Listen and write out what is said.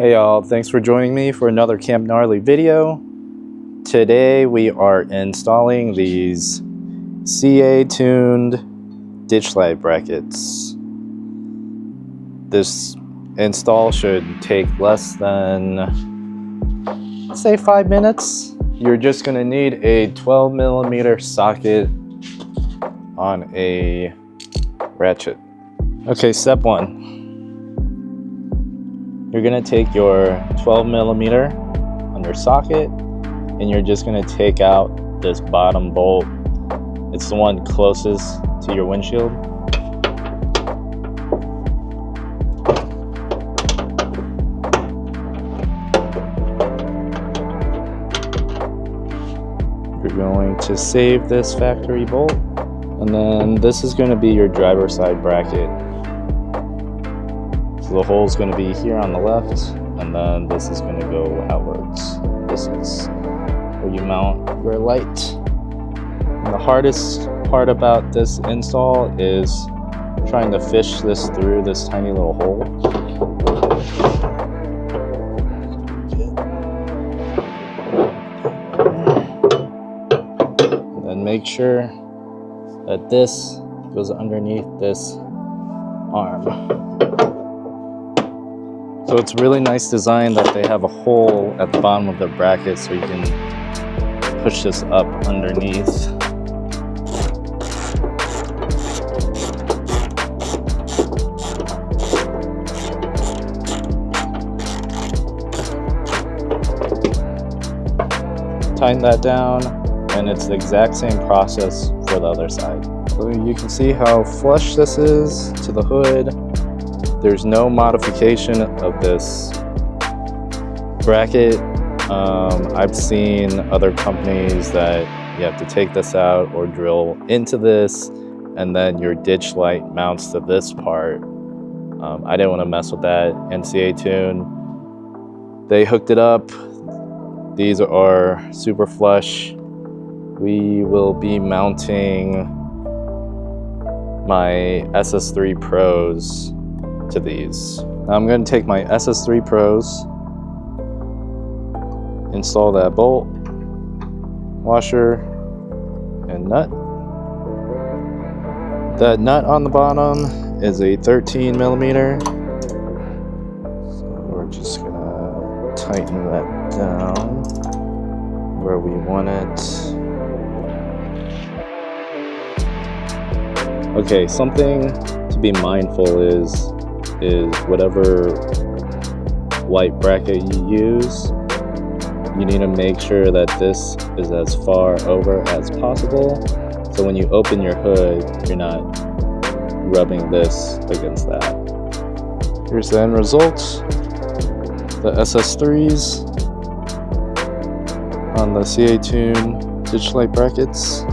Hey y'all, thanks for joining me for another Camp GnarLee video. Today we are installing these CAtuned ditch light brackets. This install should take less than, let's say, 5 minutes. You're just gonna need a 12mm socket on a ratchet. Okay, step 1. You're gonna take your 12mm on your socket and you're just gonna take out this bottom bolt. It's the one closest to your windshield. You're going to save this factory bolt, and then this is gonna be your driver's side bracket. So the hole is going to be here on the left, and then this is going to go outwards. This is where you mount your light. And the hardest part about this install is trying to fish this through this tiny little hole. And then make sure that this goes underneath this arm. So it's really nice design that they have a hole at the bottom of the bracket so you can push this up underneath. Tighten that down, and it's the exact same process for the other side. So you can see how flush this is to the hood. There's no modification of this bracket. I've seen other companies that you have to take this out or drill into this, and then your ditch light mounts to this part. I didn't want to mess with that. And CAtuned, they hooked it up. These are super flush. We will be mounting my SS3 Pros to these. Now I'm going to take my SS3 Pros, install that bolt, washer, and nut. That nut on the bottom is a 13mm. So we're just gonna tighten that down where we want it. Okay, something to be mindful is whatever light bracket you use, you need to make sure that this is as far over as possible, so when you open your hood, you're not rubbing this against that. Here's the end result. The SS3s on the CAtuned ditch light brackets.